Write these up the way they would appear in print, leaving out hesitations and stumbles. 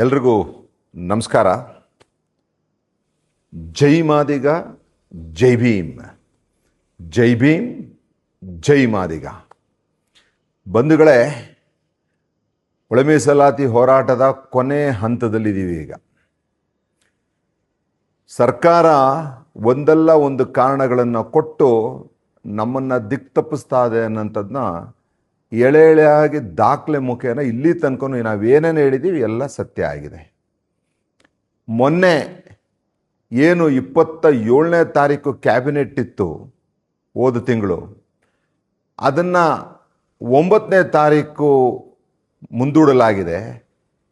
ಎಲ್ರಿಗೂ ನಮಸ್ಕಾರ. ಜೈ ಮಾದಿಗ, ಜೈ ಭೀಮ್. ಜೈ ಭೀಮ್, ಜೈ ಮಾದಿಗ. ಬಂಧುಗಳೇ, ಒಳ ಮೀಸಲಾತಿ ಹೋರಾಟದ ಕೊನೆ ಹಂತದಲ್ಲಿದ್ದೀವಿ. ಈಗ ಸರ್ಕಾರ ಒಂದಲ್ಲ ಒಂದು ಕಾರಣಗಳನ್ನು ಕೊಟ್ಟು ನಮ್ಮನ್ನು ದಿಕ್ತಪ್ಪಿಸ್ತಾ ಇದೆ ಅನ್ನೋಂಥದ್ದನ್ನ ಎಳೆ ಎಳೆಯಾಗಿ ದಾಖಲೆ ಮುಖೇನ ಇಲ್ಲಿ ತನಕ ನಾವೇನೇನು ಹೇಳಿದ್ದೀವಿ ಎಲ್ಲ ಸತ್ಯ ಆಗಿದೆ. ಮೊನ್ನೆ ಏನು 27ನೇ ತಾರೀಕು ಕ್ಯಾಬಿನೆಟ್ ಇತ್ತು ಹೋದ ತಿಂಗಳು, ಅದನ್ನು 9ನೇ ತಾರೀಕು ಮುಂದೂಡಲಾಗಿದೆ.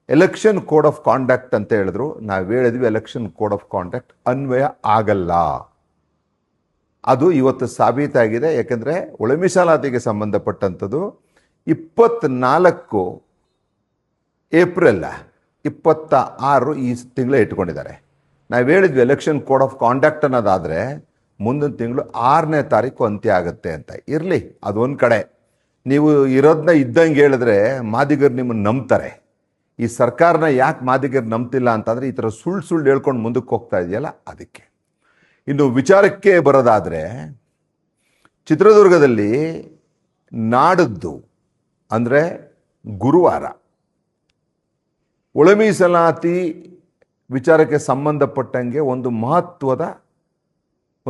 ಎಲೆಕ್ಷನ್ ಕೋಡ್ ಆಫ್ ಕಾಂಡಕ್ಟ್ ಅಂತ ಹೇಳಿದ್ರು. ನಾವು ಹೇಳಿದ್ವಿ ಎಲೆಕ್ಷನ್ ಕೋಡ್ ಆಫ್ ಕಾಂಡಕ್ಟ್ ಅನ್ವಯ ಆಗಲ್ಲ. ಅದು ಇವತ್ತು ಸಾಬೀತಾಗಿದೆ. ಯಾಕೆಂದರೆ ಒಳ ಮೀಸಲಾತಿಗೆ ಸಂಬಂಧಪಟ್ಟಂಥದ್ದು 24 ಏಪ್ರಿಲ್ 26 ಈ ತಿಂಗಳೇ ಇಟ್ಕೊಂಡಿದ್ದಾರೆ. ನಾವು ಹೇಳಿದ್ವಿ ಎಲೆಕ್ಷನ್ ಕೋಡ್ ಆಫ್ ಕಾಂಡಕ್ಟ್ ಅನ್ನೋದಾದರೆ ಮುಂದಿನ ತಿಂಗಳು 6ನೇ ತಾರೀಕು ಅಂತ್ಯ ಆಗುತ್ತೆ ಅಂತ. ಇರಲಿ, ಅದೊಂದು ಕಡೆ. ನೀವು ಇರೋದನ್ನ ಇದ್ದಂಗೆ ಹೇಳಿದ್ರೆ ಮಾದಿಗರು ನಿಮ್ಮನ್ನು ನಂಬ್ತಾರೆ. ಈ ಸರ್ಕಾರನ ಯಾಕೆ ಮಾದಿಗರು ನಂಬ್ತಿಲ್ಲ ಅಂತಂದರೆ ಈ ಥರ ಸುಳ್ಳು ಹೇಳ್ಕೊಂಡು ಮುಂದಕ್ಕೆ ಹೋಗ್ತಾ ಇದೆಯಲ್ಲ, ಅದಕ್ಕೆ. ಇನ್ನು ವಿಚಾರಕ್ಕೆ ಬರೋದಾದರೆ, ಚಿತ್ರದುರ್ಗದಲ್ಲಿ ನಾಡದ್ದು ಅಂದರೆ ಗುರುವಾರ ಒಳ ಮೀಸಲಾತಿ ವಿಚಾರಕ್ಕೆ ಸಂಬಂಧಪಟ್ಟಂಗೆ ಒಂದು ಮಹತ್ವದ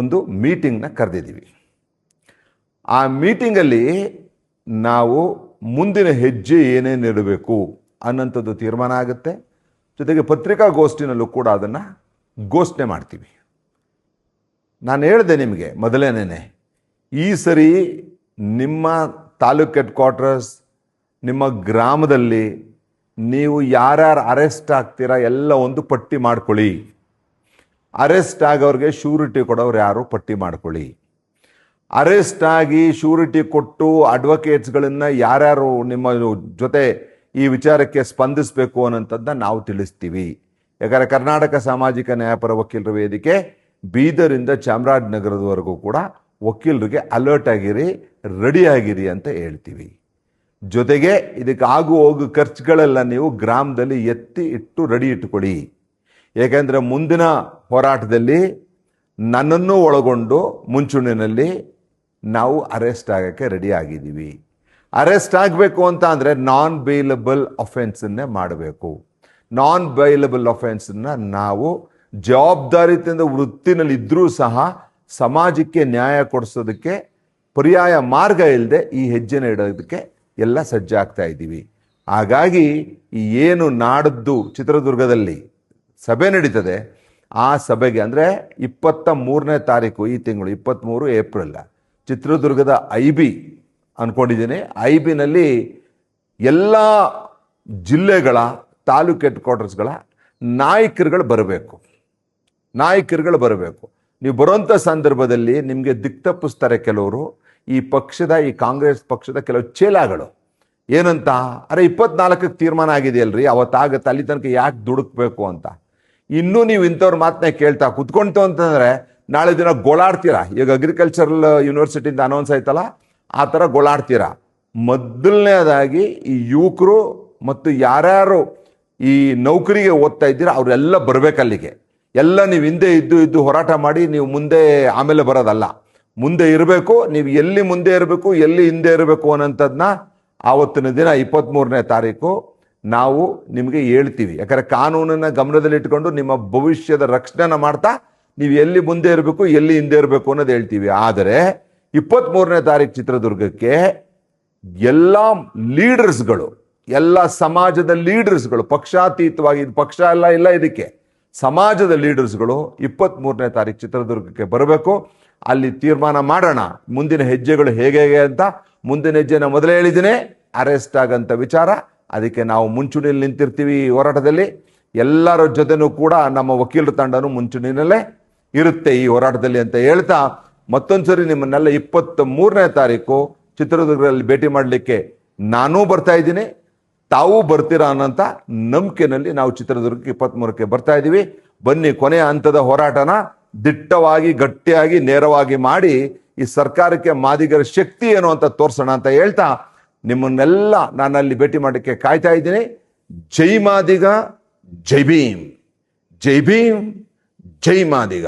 ಒಂದು ಮೀಟಿಂಗ್ನ ಕರೆದಿದ್ದೀವಿ. ಆ ಮೀಟಿಂಗಲ್ಲಿ ನಾವು ಮುಂದಿನ ಹೆಜ್ಜೆ ಏನೇನು ಇಡಬೇಕು ಅನ್ನೋಂಥದ್ದು ತೀರ್ಮಾನ ಆಗುತ್ತೆ. ಜೊತೆಗೆ ಪತ್ರಿಕಾಗೋಷ್ಠಿನಲ್ಲೂ ಕೂಡ ಅದನ್ನು ಘೋಷಣೆ ಮಾಡ್ತೀವಿ. ನಾನು ಹೇಳಿದೆ ನಿಮಗೆ ಮೊದಲೇನೇ, ಈ ಸರಿ ನಿಮ್ಮ ತಾಲೂಕ್ ಹೆಡ್ ಕ್ವಾರ್ಟರ್ಸ್, ನಿಮ್ಮ ಗ್ರಾಮದಲ್ಲಿ ನೀವು ಯಾರ್ಯಾರು ಅರೆಸ್ಟ್ ಆಗ್ತೀರಾ ಎಲ್ಲ ಒಂದು ಪಟ್ಟಿ ಮಾಡ್ಕೊಳ್ಳಿ. ಅರೆಸ್ಟ್ ಆಗೋರಿಗೆ ಶ್ಯೂರಿಟಿ ಕೊಡೋರು ಯಾರು ಪಟ್ಟಿ ಮಾಡ್ಕೊಳ್ಳಿ. ಅರೆಸ್ಟ್ ಆಗಿ ಶ್ಯೂರಿಟಿ ಕೊಟ್ಟು ಅಡ್ವೊಕೇಟ್ಸ್ಗಳನ್ನು ಯಾರ್ಯಾರು ನಿಮ್ಮ ಜೊತೆ ಈ ವಿಚಾರಕ್ಕೆ ಸ್ಪಂದಿಸಬೇಕು ಅನ್ನೋಂಥದ್ದನ್ನ ನಾವು ತಿಳಿಸ್ತೀವಿ. ಯಾಕಂದರೆ ಕರ್ನಾಟಕ ಸಾಮಾಜಿಕ ನ್ಯಾಯಪರ ವಕೀಲರ ವೇದಿಕೆ ಬೀದರಿಂದ ಚಾಮರಾಜನಗರದವರೆಗೂ ಕೂಡ ವಕೀಲರಿಗೆ ಅಲರ್ಟ್ ಆಗಿರಿ, ರೆಡಿ ಆಗಿರಿ ಅಂತ ಹೇಳ್ತೀವಿ. ಜೊತೆಗೆ ಇದಕ್ಕೆ ಆಗು ಹೋಗು ಖರ್ಚುಗಳೆಲ್ಲ ನೀವು ಗ್ರಾಮದಲ್ಲಿ ಎತ್ತಿ ಇಟ್ಟು ರೆಡಿ ಇಟ್ಕೊಳ್ಳಿ. ಏಕೆಂದರೆ ಮುಂದಿನ ಹೋರಾಟದಲ್ಲಿ ನನ್ನನ್ನು ಒಳಗೊಂಡು ಮುಂಚೂಣಿನಲ್ಲಿ ನಾವು ಅರೆಸ್ಟ್ ಆಗೋಕ್ಕೆ ರೆಡಿ ಆಗಿದ್ದೀವಿ. ಅರೆಸ್ಟ್ ಆಗಬೇಕು ಅಂತ ಅಂದರೆ ನಾನ್ ಬೇಲಬಲ್ ಅಫೆನ್ಸನ್ನೇ ಮಾಡಬೇಕು. ನಾನ್ ಬೇಲಬಲ್ ಅಫೆನ್ಸನ್ನು ನಾವು ಜವಾಬ್ದಾರಿಯಿಂದ ವೃತ್ತಿನಲ್ಲಿ ಇದ್ದರೂ ಸಹ ಸಮಾಜಕ್ಕೆ ನ್ಯಾಯ ಕೊಡಿಸೋದಕ್ಕೆ ಪರ್ಯಾಯ ಮಾರ್ಗ ಇಲ್ಲದೆ ಈ ಹೆಜ್ಜೆನ ಇಡೋದಕ್ಕೆ ಎಲ್ಲ ಸಜ್ಜಾಗ್ತಾ ಇದ್ದೀವಿ. ಹಾಗಾಗಿ ಏನು ನಾಡದ್ದು ಚಿತ್ರದುರ್ಗದಲ್ಲಿ ಸಭೆ ನಡೀತದೆ, ಆ ಸಭೆಗೆ ಅಂದರೆ 23ನೇ ತಾರೀಕು ಈ ತಿಂಗಳು 23 ಏಪ್ರಿಲ್ ಚಿತ್ರದುರ್ಗದ IB ಅಂದ್ಕೊಂಡಿದ್ದೀನಿ. IBನಲ್ಲಿ ಎಲ್ಲ ಜಿಲ್ಲೆಗಳ ತಾಲೂಕ್ ಹೆಡ್ ಕ್ವಾರ್ಟರ್ಸ್ಗಳ ನಾಯಕರುಗಳು ಬರಬೇಕು. ನೀವು ಬರೋಂಥ ಸಂದರ್ಭದಲ್ಲಿ ನಿಮಗೆ ದಿಕ್ತಪ್ಪಿಸ್ತಾರೆ ಕೆಲವರು. ಈ ಕಾಂಗ್ರೆಸ್ ಪಕ್ಷದ ಕೆಲವು ಚೇಲಾಗಳು ಏನಂತ, ಅರೆ 24ಕ್ಕೆ ತೀರ್ಮಾನ ಆಗಿದೆಯಲ್ರಿ, ಅವತ್ತಾಗತ್ತೆ, ಅಲ್ಲಿ ತನಕ ಯಾಕೆ ದುಡುಕ್ಬೇಕು ಅಂತ. ಇನ್ನೂ ನೀವು ಇಂಥವ್ರ ಮಾತನ್ನ ಕೇಳ್ತಾ ಕುತ್ಕೊಂತು ಅಂತಂದರೆ ನಾಳೆ ದಿನ ಗೋಳಾಡ್ತೀರಾ. ಈಗ ಅಗ್ರಿಕಲ್ಚರಲ್ ಯೂನಿವರ್ಸಿಟಿಯಿಂದ ಅನೌನ್ಸ್ ಆಯ್ತಲ್ಲ, ಆ ಥರ ಗೋಳಾಡ್ತೀರಾ. ಮೊದಲನೇದಾಗಿ ಈ ಯುವಕರು ಮತ್ತು ಯಾರ್ಯಾರು ಈ ನೌಕರಿಗೆ ಓದ್ತಾ ಇದ್ದೀರಾ ಅವರೆಲ್ಲ ಬರಬೇಕಲ್ಲಿಗೆ. ಎಲ್ಲ ನೀವು ಹಿಂದೆ ಇದ್ದು ಹೋರಾಟ ಮಾಡಿ ನೀವು ಮುಂದೆ ಆಮೇಲೆ ಬರೋದಲ್ಲ, ಮುಂದೆ ಇರಬೇಕು. ನೀವು ಎಲ್ಲಿ ಮುಂದೆ ಇರಬೇಕು, ಎಲ್ಲಿ ಹಿಂದೆ ಇರಬೇಕು ಅನ್ನೋಂಥದ್ದನ್ನ ಆವತ್ತಿನ ದಿನ 23ನೇ ತಾರೀಕು ನಾವು ನಿಮಗೆ ಹೇಳ್ತೀವಿ. ಯಾಕಂದರೆ ಕಾನೂನನ್ನು ಗಮನದಲ್ಲಿಟ್ಕೊಂಡು ನಿಮ್ಮ ಭವಿಷ್ಯದ ರಕ್ಷಣೆನ ಮಾಡ್ತಾ ನೀವು ಎಲ್ಲಿ ಮುಂದೆ ಇರಬೇಕು, ಎಲ್ಲಿ ಹಿಂದೆ ಇರಬೇಕು ಅನ್ನೋದು ಹೇಳ್ತೀವಿ. ಆದರೆ 23ನೇ ತಾರೀಕು ಚಿತ್ರದುರ್ಗಕ್ಕೆ ಎಲ್ಲ ಲೀಡರ್ಸ್ಗಳು, ಎಲ್ಲ ಸಮಾಜದ ಲೀಡರ್ಸ್ಗಳು, ಪಕ್ಷಾತೀತವಾಗಿ, ಪಕ್ಷ ಇಲ್ಲ ಇದಕ್ಕೆ, ಸಮಾಜದ ಲೀಡರ್ಸ್ಗಳು 23ನೇ ತಾರೀಕು ಚಿತ್ರದುರ್ಗಕ್ಕೆ ಬರಬೇಕು. ಅಲ್ಲಿ ತೀರ್ಮಾನ ಮಾಡೋಣ ಮುಂದಿನ ಹೆಜ್ಜೆಗಳು ಹೇಗೆ ಅಂತ. ಮುಂದಿನ ಹೆಜ್ಜೆನ ಮೊದಲೇ ಹೇಳಿದ್ದೀನಿ, ಅರೆಸ್ಟ್ ಆಗಂತ ವಿಚಾರ. ಅದಕ್ಕೆ ನಾವು ಮುಂಚೂಣಿಯಲ್ಲಿ ನಿಂತಿರ್ತೀವಿ ಈ ಹೋರಾಟದಲ್ಲಿ. ಎಲ್ಲರ ಜೊತೆನೂ ಕೂಡ ನಮ್ಮ ವಕೀಲರ ತಂಡನೂ ಮುಂಚೂಣಿನಲ್ಲೇ ಇರುತ್ತೆ ಈ ಹೋರಾಟದಲ್ಲಿ ಅಂತ ಹೇಳ್ತಾ, ಮತ್ತೊಂದು ಸರಿ ನಿಮ್ಮನ್ನೆಲ್ಲ 23ನೇ ತಾರೀಕು ಚಿತ್ರದುರ್ಗದಲ್ಲಿ ಭೇಟಿ ಮಾಡಲಿಕ್ಕೆ ನಾನೂ ಬರ್ತಾ ಇದ್ದೀನಿ, ತಾವು ಬರ್ತೀರಾ ಅನ್ನೋಂಥ ನಂಬಿಕೆನಲ್ಲಿ ನಾವು ಚಿತ್ರದುರ್ಗಕ್ಕೆ 23ಕ್ಕೆ ಬರ್ತಾ ಇದ್ದೀವಿ. ಬನ್ನಿ, ಕೊನೆಯ ಹಂತದ ಹೋರಾಟನ ದಿಟ್ಟವಾಗಿ, ಗಟ್ಟಿಯಾಗಿ, ನೇರವಾಗಿ ಮಾಡಿ ಈ ಸರ್ಕಾರಕ್ಕೆ ಮಾದಿಗರ ಶಕ್ತಿ ಏನು ಅಂತ ತೋರಿಸೋಣ ಅಂತ ಹೇಳ್ತಾ ನಿಮ್ಮನ್ನೆಲ್ಲ ನಾನಲ್ಲಿ ಭೇಟಿ ಮಾಡೋಕ್ಕೆ ಕಾಯ್ತಾ ಇದ್ದೀನಿ. ಜೈ ಮಾದಿಗ, ಜೈ ಭೀಮ್, ಜೈ ಭೀಮ್, ಜೈ ಮಾದಿಗ.